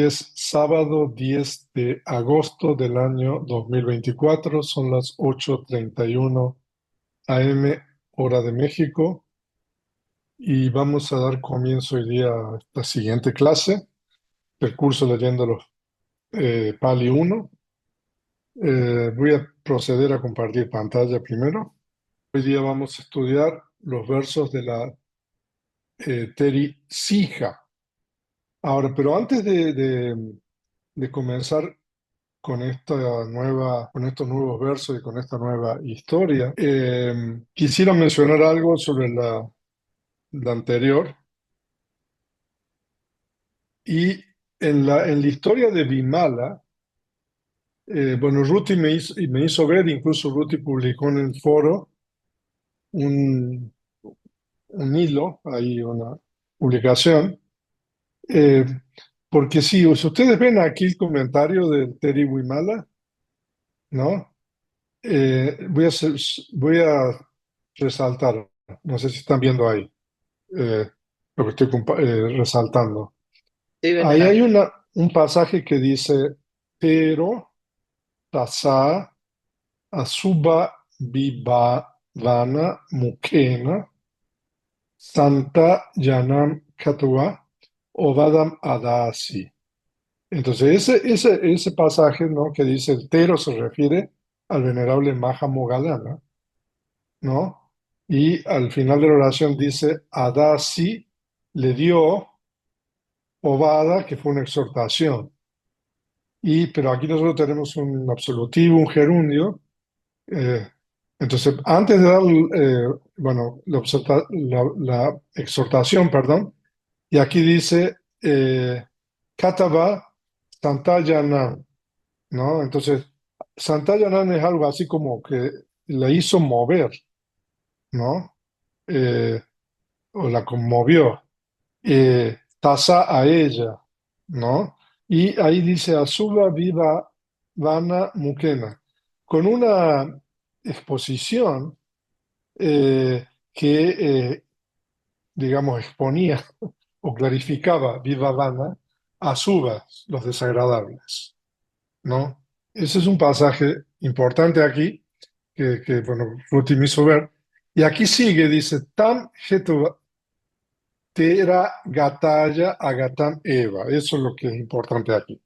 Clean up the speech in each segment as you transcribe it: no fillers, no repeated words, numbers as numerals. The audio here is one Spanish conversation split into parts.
Es sábado 10 de agosto del año 2024, son las 8:31 AM, hora de México, y vamos a dar comienzo hoy día a esta siguiente clase del curso Leyendo los Pali 1. Voy a proceder a compartir pantalla primero. Hoy día vamos a estudiar los versos de la Teri Sija. Ahora, pero antes de comenzar con estos nuevos versos y con esta nueva historia. Quisiera mencionar algo sobre la anterior. Y en la historia de Vimala, bueno, Ruti me hizo ver, incluso Ruti publicó en el foro un, un hilo, ahí una publicación, eh, porque sí, si ustedes ven aquí el comentario de Terry Wimala, ¿no? Voy a resaltar, no sé si están viendo ahí lo que estoy resaltando. Estoy viendo Ahí hay acá. un pasaje que dice, pero tasa asuba vana mukena santa yanam katua ovadam adasi. Entonces, ese pasaje, ¿no? Que dice el tero se refiere al venerable Maha Moggallana, ¿no? Y al final de la oración dice, Adasi le dio Ovada, que fue una exhortación. Pero aquí nosotros tenemos un absolutivo, un gerundio. eh, entonces, antes de dar, bueno, la exhortación, perdón, y aquí dice, Kataba Santayanan, ¿no? Entonces, Santayanan es algo así como que la hizo mover, ¿no? Eh, o la conmovió, tasa a ella, ¿no? Y ahí dice Azuba Viva Vana Mukena, con una exposición que, digamos, exponía o clarificaba Viva Vana a Subas, los desagradables, ¿no? Ese es un pasaje importante aquí bueno, Ruti me hizo ver. Y aquí sigue, dice, Tam Tera Gataya Agatam Eva. Eso es lo que es importante aquí.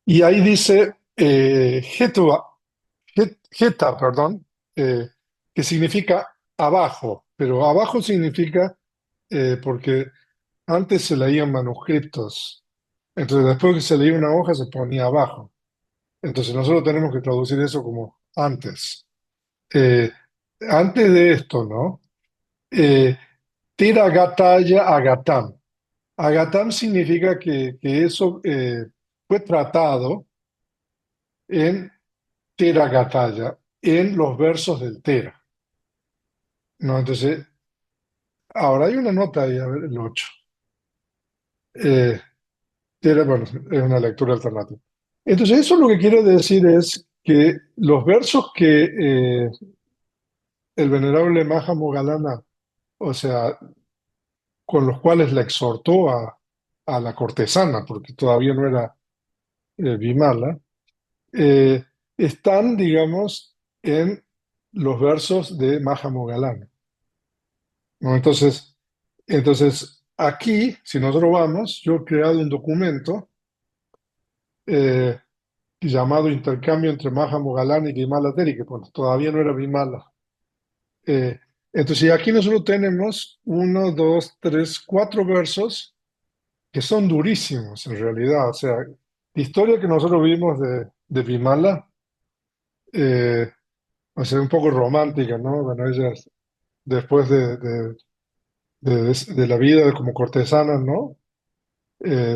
Y ahí dice Geta, perdón, que significa abajo, pero abajo significa porque antes se leían manuscritos, entonces después que se leía una hoja se ponía abajo. Entonces nosotros tenemos que traducir eso como antes. Eh, Antes de esto, ¿no? Eh, Tera Gataya Agatam. Agatam significa que eso fue tratado en Teragataya, en los versos del Tera, ¿no? Entonces, ahora hay una nota ahí, a ver, el 8. Eh, Tera, bueno, es una lectura alternativa. Entonces, eso lo que quiero decir es que los versos que el venerable Maha Moggallana, o sea, con los cuales la exhortó a la cortesana, porque todavía no era Vimala, eh, están, digamos, en los versos de Maha Moggallana, ¿no? Entonces, aquí, si nosotros vamos, yo he creado un documento eh, llamado Intercambio entre Maha Moggallana y Vimala Teri, que bueno, todavía no era Vimala. Eh, entonces, aquí nosotros tenemos uno, dos, tres, cuatro versos que son durísimos en realidad. O sea, la historia que nosotros vimos de Vimala, eh, o sea, un poco romántica, ¿no? Bueno, ella después de la vida como cortesana, ¿no?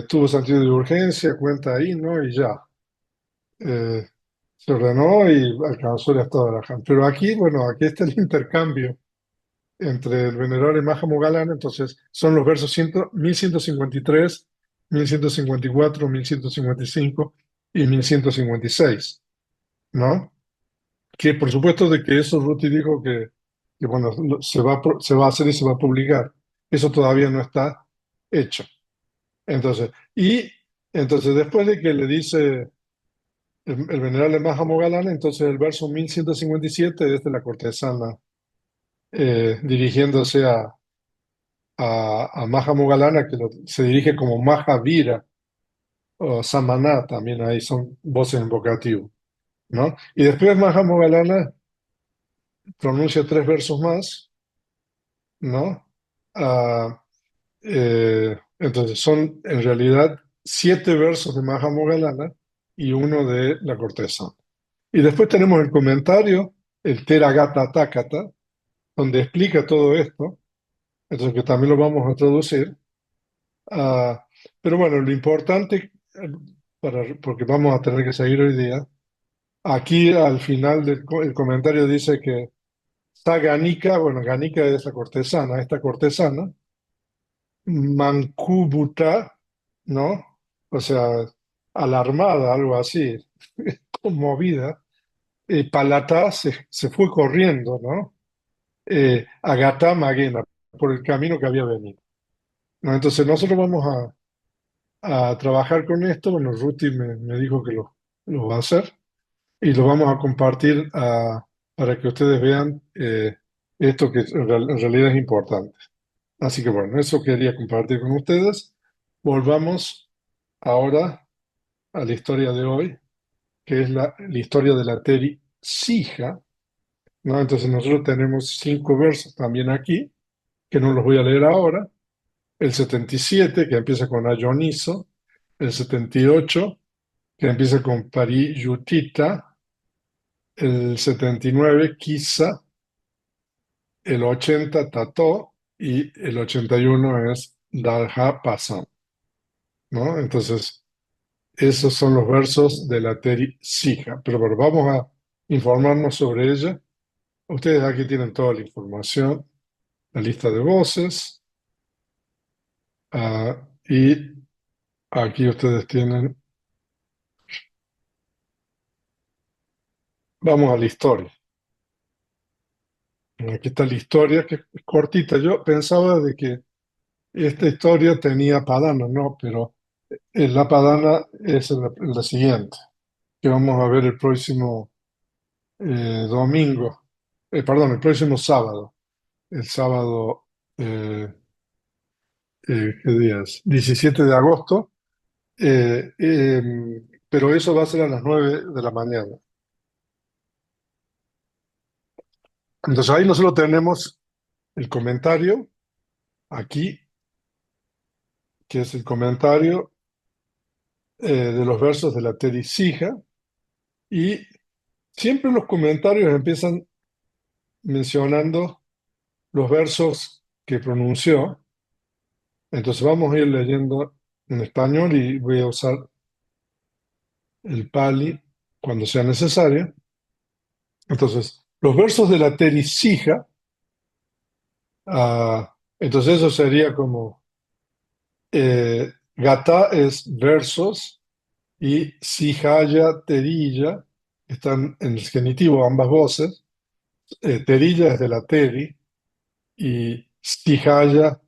Tuvo sentido de urgencia, cuenta ahí, ¿no? Y ya. Eh, Se ordenó y alcanzó el estado de Araján. Pero aquí, bueno, aquí está el intercambio entre el venerable Máximo Galán, entonces son los versos 1153, 1154, 1155 y 1156, ¿no? Que por supuesto de que eso Ruti dijo que bueno, se va a hacer y se va a publicar. Eso todavía no está hecho. Entonces, y Entonces, después de que le dice el venerable Mahamogalana, entonces el verso 1157 es de la cortesana dirigiéndose a Mahamogalana, que se dirige como Mahavira o Samaná, también ahí son voces invocativas, ¿no? Y después Mahamogalana pronuncia tres versos más, ¿no? Ah, entonces son en realidad siete versos de Mahamogalana y uno de la cortesana. Y después tenemos el comentario, el Teragata Takata, donde explica todo esto, entonces que también lo vamos a traducir. Ah, pero bueno, lo importante, porque vamos a tener que seguir hoy día, aquí al final del el comentario dice que está Ganica, bueno, Ganica es la cortesana, esta cortesana, Mankubuta, ¿no? O sea, alarmada, algo así, conmovida, Palatá se fue corriendo, ¿no? A Gata Maguena, por el camino que había venido, ¿no? Entonces nosotros vamos a trabajar con esto, bueno, Ruti me dijo que lo va a hacer y lo vamos a compartir para que ustedes vean esto que en realidad es importante. Así que bueno, eso quería compartir con ustedes. Volvamos ahora a la historia de hoy, que es la historia de la Teri Sija, ¿no? Entonces nosotros tenemos cinco versos también aquí, que no los voy a leer ahora. El 77, que empieza con Ayoniso. El 78, que empieza con Pariyutita. El 79, Kisa. El 80, Tato. Y el 81 es Dalha Pasam, ¿no? Entonces, esos son los versos de la Teri Sija. Pero bueno, vamos a informarnos sobre ella. Ustedes aquí tienen toda la información, la lista de voces, y aquí ustedes tienen, vamos a la historia. Aquí está la historia, que es cortita. Yo pensaba de que esta historia tenía padana, no, pero la padana es la siguiente, que vamos a ver el próximo domingo, perdón, el próximo sábado, el sábado, eh, ¿qué día es? 17 de agosto, pero eso va a ser a las 9 de la mañana. Entonces ahí nosotros tenemos el comentario, aquí, que es el comentario de los versos de la Teresija, y siempre los comentarios empiezan mencionando los versos que pronunció. Entonces vamos a ir leyendo en español y voy a usar el Pali cuando sea necesario. Entonces, los versos de la Teresija, entonces eso sería como Gata es versos y Sijaya, Terilla, están en el genitivo ambas voces. Terilla es de la Teri y Sijaya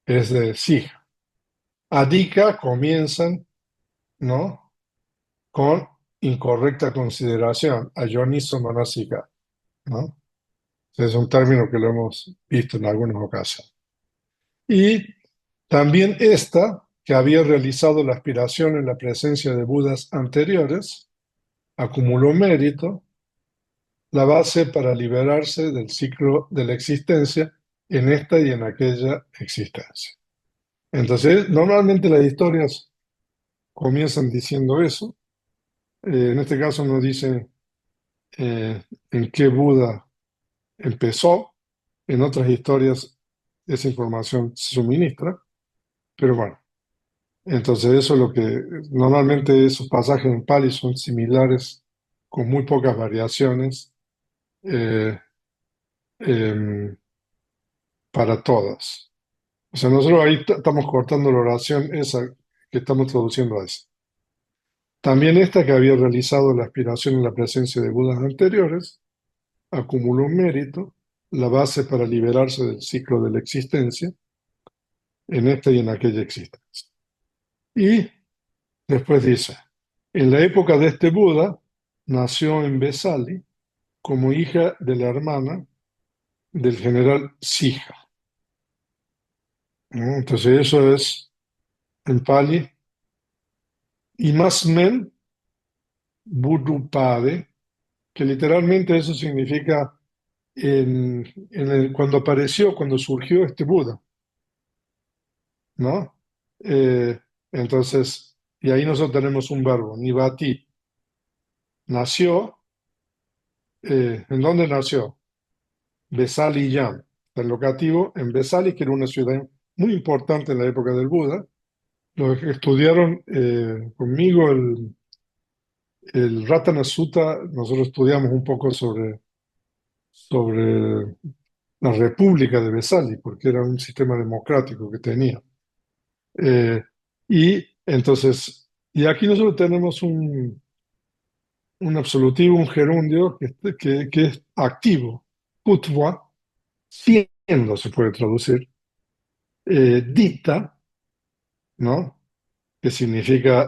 es de Sija. Adika comienzan, ¿no? Con incorrecta consideración, ayoniso manasika, ¿no? Es un término que lo hemos visto en algunas ocasiones. Y también esta, que había realizado la aspiración en la presencia de Budas anteriores, acumuló mérito, la base para liberarse del ciclo de la existencia en esta y en aquella existencia. Entonces, normalmente las historias comienzan diciendo eso. En este caso nos dice en qué Buda empezó. En otras historias esa información se suministra. Pero bueno, entonces eso es lo que normalmente esos pasajes en Pali son similares con muy pocas variaciones eh, em, para todas. O sea, nosotros ahí estamos cortando la oración esa que estamos traduciendo a esa. También esta que había realizado la aspiración en la presencia de Budas anteriores, acumuló mérito, la base para liberarse del ciclo de la existencia, en esta y en aquella existencia. Y Después dice, en la época de este Buda, nació en Vesali como hija de la hermana del general Sija, ¿no? Entonces eso es en Pali, Imasmen Budupade, que literalmente eso significa cuando apareció, cuando surgió este Buda, ¿no? Eh, entonces, y ahí nosotros tenemos un verbo, Nivati, nació, ¿en dónde nació? Vesali Yam, el locativo en Vesali, que era una ciudad muy importante en la época del Buda. Los que estudiaron conmigo el Ratana Sutta, nosotros estudiamos un poco sobre la República de Vesali, porque era un sistema democrático que tenía. Eh, y entonces, y aquí nosotros tenemos un absolutivo, un gerundio que es activo, putva, siendo se puede traducir, dita, ¿no? Que significa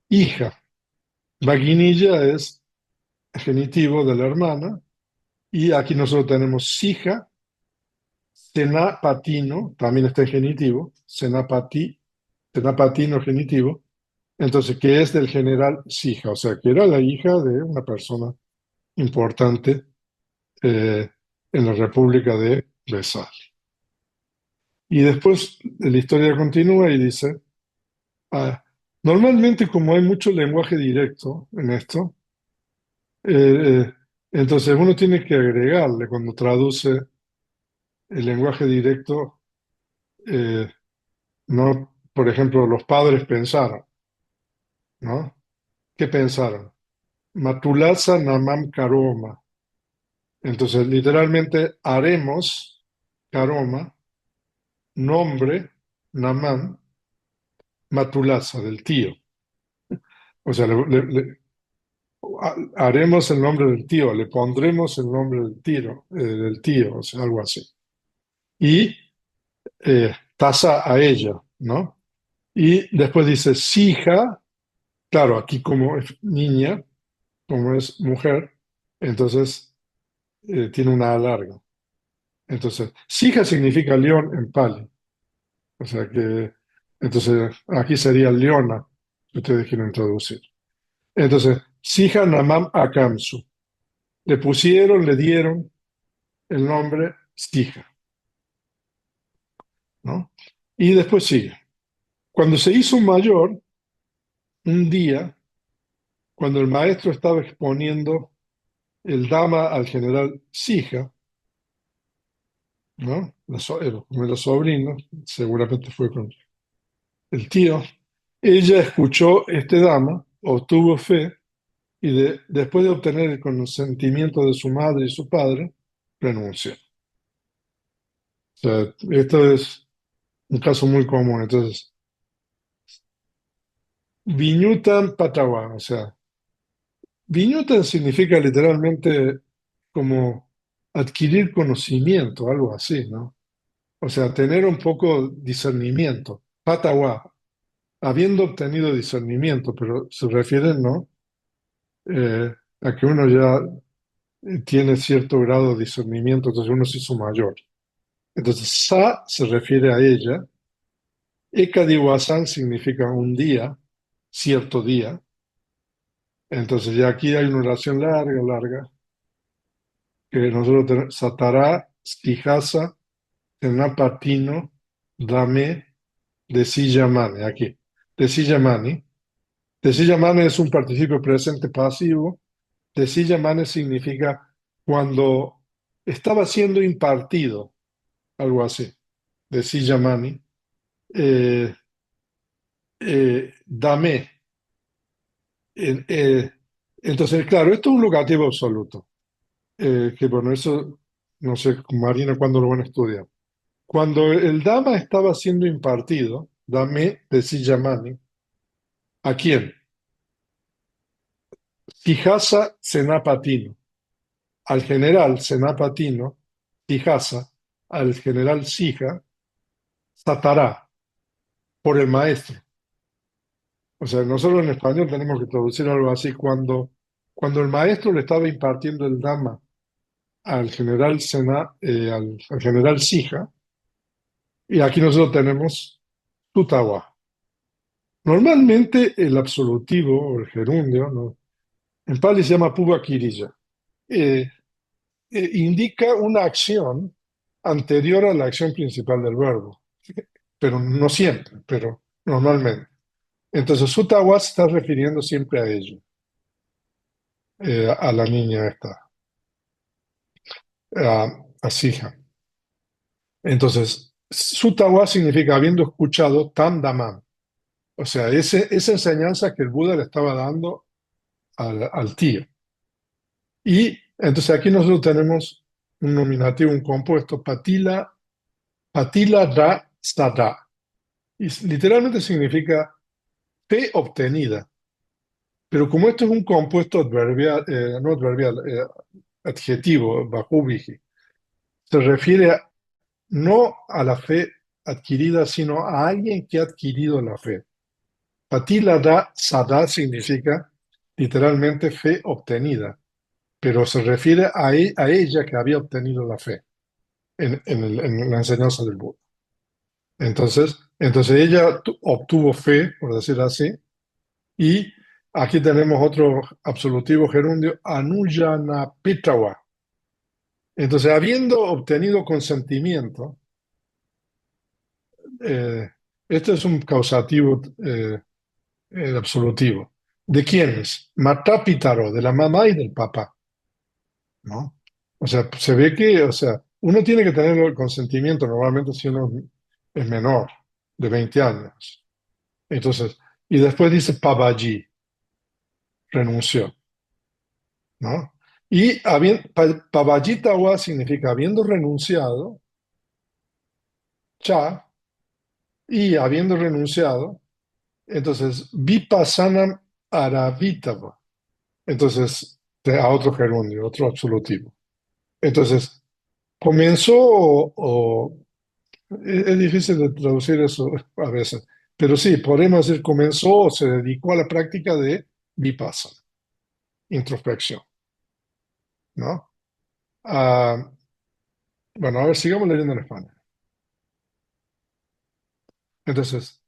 hija. Vaginilla es genitivo de la hermana, y aquí nosotros tenemos hija, senapatino, también está en genitivo, senapatino genitivo, entonces, que es del general Sija, o sea, que era la hija de una persona importante eh, en la República de Besal. Y después la historia continúa y dice, ah, normalmente como hay mucho lenguaje directo en esto, eh, entonces uno tiene que agregarle cuando traduce el lenguaje directo, eh, no, por ejemplo, los padres pensaron, ¿no? ¿Qué pensaron? Matulasa namam karoma. Entonces, literalmente, haremos karoma, nombre, namam, matulasa, del tío. O sea, haremos el nombre del tío, le pondremos el nombre del tío, o sea, algo así. Y tasa a ella, ¿no? Y después dice, sija, claro, aquí como es niña, como es mujer, entonces tiene una A larga. Entonces, sija significa león en pali. O sea que, entonces, aquí sería leona, si ustedes quieren traducir. Entonces, sija namam akamsu. Le pusieron, le dieron el nombre Sija, ¿no? Y después sigue. Cuando se hizo mayor, un día, cuando el maestro estaba exponiendo el Dama al general Sija, ¿no? Como era sobrino, seguramente fue con el tío. Ella escuchó este Dama, obtuvo fe y después de obtener el consentimiento de su madre y su padre, renunció. O sea, esto es un caso muy común. Entonces, Viñutan Patawa, o sea, Viñutan significa literalmente como adquirir conocimiento, algo así, ¿no? O sea, tener un poco discernimiento. Patawa, habiendo obtenido discernimiento, pero se refiere, ¿no? A que uno ya tiene cierto grado de discernimiento, entonces uno se hizo mayor. Entonces, Sa se refiere a ella, Ekadiwasan significa un día, cierto día. Entonces, ya aquí hay una oración larga, larga, que nosotros tenemos, Satará, Skijasa, Tenapatino, Dame, Desillamane, aquí. Desillamani. Desillamane es un participio presente pasivo. Desillamane significa cuando estaba siendo impartido, algo así. Desillamani. Eh, Dame. Eh, eh, entonces, claro, esto es un locativo absoluto. Que bueno, eso no sé, Marina, cuándo lo van a estudiar. Cuando el Dama estaba siendo impartido, Dame de Sillamani, ¿a quién? Tijasa Senapatino, al general Senapatino, Tijasa, al general Sija, Satará, por el maestro. O sea, nosotros en español tenemos que traducir algo así. Cuando el maestro le estaba impartiendo el Dhamma al general al general Sija, y aquí nosotros tenemos Tutawa. Normalmente el absolutivo o el gerundio, ¿no? En Pali se llama Puba Kirilla. Eh, Indica una acción anterior a la acción principal del verbo, pero no siempre, pero normalmente. Entonces, Sutawa se está refiriendo siempre a ello, a la niña esta, a Sija. Entonces, Sutawa significa habiendo escuchado Tam Daman, o sea, esa enseñanza que el Buda le estaba dando al tío. Y entonces aquí nosotros tenemos un nominativo, un compuesto, patila da sada. Y literalmente significa fe obtenida. Pero como esto es un compuesto adverbial, no adverbial, adjetivo, bahuviji, se refiere no a la fe adquirida, sino a alguien que ha adquirido la fe. Patila da sada significa literalmente fe obtenida, pero se refiere a ella que había obtenido la fe en la enseñanza del Buda. Entonces ella obtuvo fe, por decirlo así, y aquí tenemos otro absolutivo gerundio, anuyana pitawa. Entonces, habiendo obtenido consentimiento, eh, este es un causativo absolutivo. ¿De quiénes? Matapitaro, de la mamá y del papá, ¿no? O sea, se ve que, o sea, uno tiene que tener el consentimiento normalmente si uno es menor, de 20 años. Entonces, y después dice Pabaji, renunció, ¿no? Y Pavajitawa significa habiendo renunciado, cha, y habiendo renunciado, entonces Vipassanam Aravitava, entonces a otro gerundio, otro absolutivo. Entonces, comenzó es difícil de traducir eso a veces, pero sí, podemos decir comenzó o se dedicó a la práctica de Vipassana, introspección, ¿no? Ah, bueno, a ver, sigamos leyendo en español. Entonces,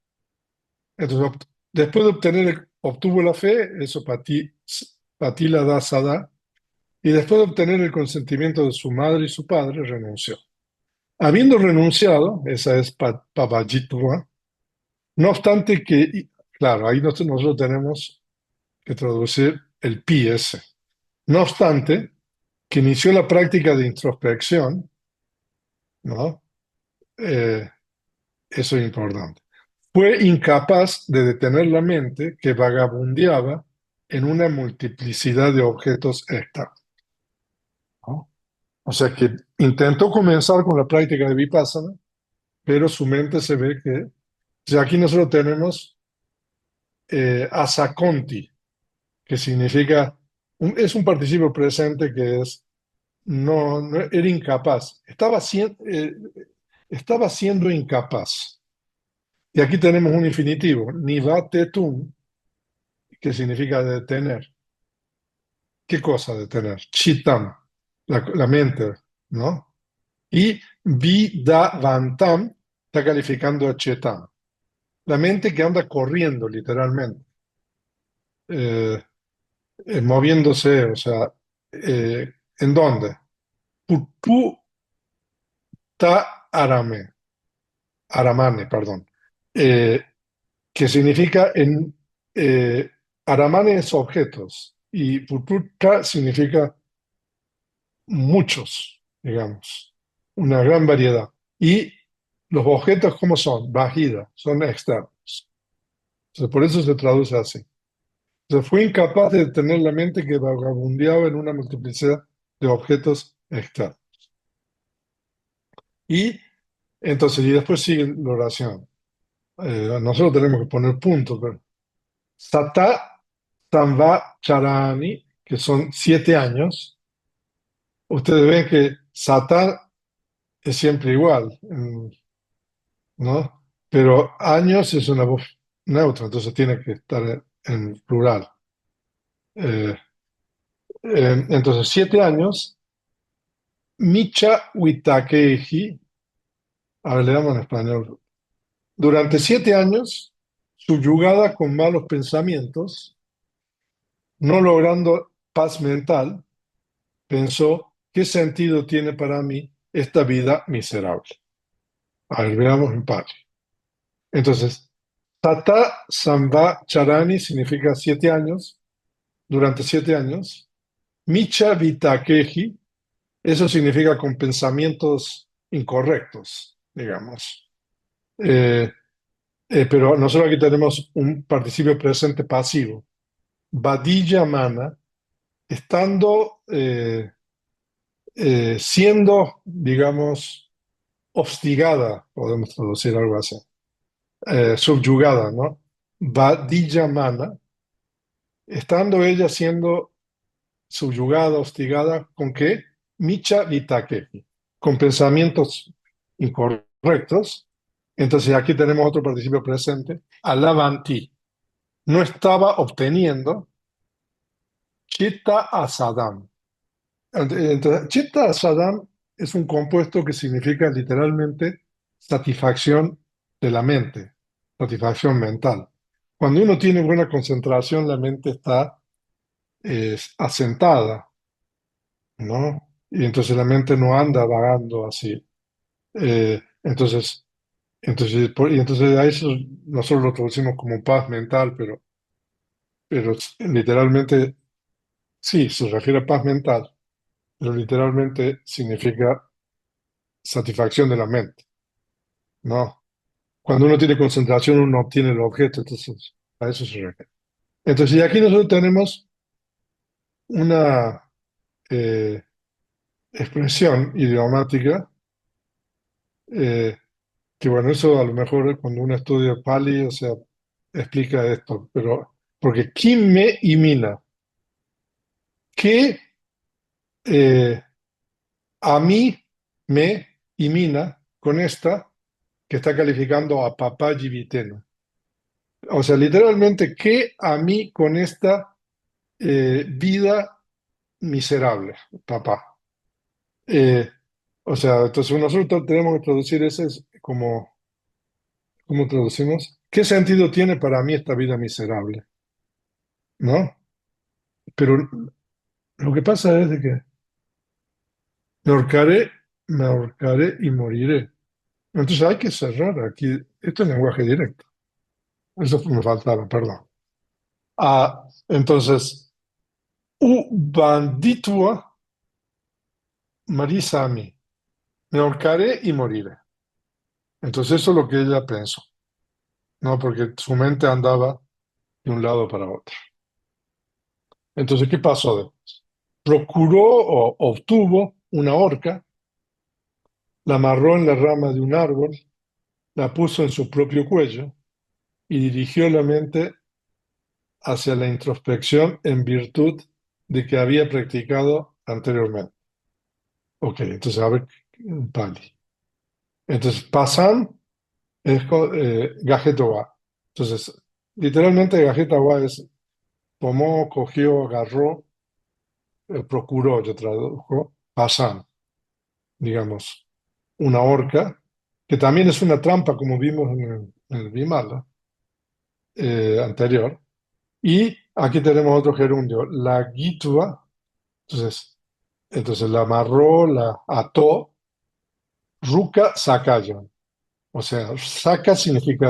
después de obtuvo la fe, eso Patila da Sada, y después de obtener el consentimiento de su madre y su padre, renunció. Habiendo renunciado, esa es Pavajitva, no obstante claro, ahí nosotros tenemos que traducir el pi ese. No obstante, que inició la práctica de introspección, ¿no? Eh, Eso es importante. Fue incapaz de detener la mente que vagabundeaba en una multiplicidad de objetos externos, ¿no? O sea que intentó comenzar con la práctica de Vipassana, pero su mente se ve que... O sea, aquí nosotros tenemos asakonti, que significa... es un participio presente que es... No, era incapaz. Estaba siendo incapaz. Y aquí tenemos un infinitivo, nivatetum, que significa detener. ¿Qué cosa detener? Chitam, la mente, ¿no? Y vidavantam está calificando a chetam, la mente que anda corriendo literalmente, eh, moviéndose, o sea, ¿en dónde? Puputa arame, aramane, perdón, eh, que significa eh, aramane es objetos y puputa significa muchos, digamos, una gran variedad. Y los objetos, ¿cómo son? Bajida, son externos. Entonces, por eso se traduce así. Entonces, fue incapaz de tener la mente que vagabundeaba en una multiplicidad de objetos externos. Y entonces, y después sigue la oración. Nosotros tenemos que poner puntos, pero Sata Tamva Charani, que son 7 años. Ustedes ven que Sata es siempre igual, ¿no? Pero años es una voz. neutro, entonces tiene que estar en plural. Eh, entonces, 7 años, Micha Witakeji, a ver, le damos en español. Durante 7 años, subyugada con malos pensamientos, no logrando paz mental, pensó, ¿qué sentido tiene para mí esta vida miserable? A ver, veamos en par. Entonces, Tata Samba Charani significa 7 años, durante 7 años. Micha Vitakeji, eso significa con pensamientos incorrectos, digamos. Eh, pero nosotros aquí tenemos un participio presente pasivo. Badilla Mana, estando, siendo, digamos, hostigada, podemos traducir algo así, subyugada, ¿no? Badilla Mana, estando ella siendo subyugada, hostigada, ¿con qué? Micha Vitakeki, con pensamientos incorrectos. Entonces aquí tenemos otro participio presente, alabanti, no estaba obteniendo chitta asadam. Entonces, chitta asadam es un compuesto que significa literalmente satisfacción de la mente, satisfacción mental. Cuando uno tiene buena concentración, la mente está asentada, ¿no? Y entonces la mente no anda vagando así. Y entonces a eso nosotros lo traducimos como paz mental, pero literalmente, sí, se refiere a paz mental, pero literalmente significa satisfacción de la mente, ¿no? Cuando uno tiene concentración, uno obtiene el objeto, entonces a eso se refiere. Entonces, y aquí nosotros tenemos una eh, expresión idiomática eh, que bueno, eso a lo mejor cuando uno estudia Pali, o sea, explica esto, pero porque Kimme y Mina, que eh, a mí, me y Mina, con esta, que está calificando a papá Giviteno. O sea, literalmente, que a mí con esta vida miserable, papá. Eh, o sea, entonces nosotros tenemos que traducir ese como, ¿cómo traducimos? ¿Qué sentido tiene para mí esta vida miserable? ¿No? Pero lo que pasa es de que ahorcaré, me ahorcaré y moriré. Entonces hay que cerrar aquí. Esto es lenguaje directo. Eso me faltaba, perdón. Entonces, u banditua marisami. Me ahorcaré y moriré. Entonces eso es lo que ella pensó, ¿no? Porque su mente andaba de un lado para otro. Entonces, ¿qué pasó después? Procuró o obtuvo una horca, la amarró en la rama de un árbol, la puso en su propio cuello y dirigió la mente hacia la introspección en virtud de que había practicado anteriormente. Ok, entonces a ver, Pali. Entonces, pasan es Gajetowa. Entonces, literalmente Gajetowa es tomó, cogió, agarró, procuró, yo tradujo, pasan, digamos, una horca, que también es una trampa, como vimos en el Vimala anterior. Y aquí tenemos otro gerundio, la guitua, entonces la amarró, la ató, ruca sacayon. O sea, saca significa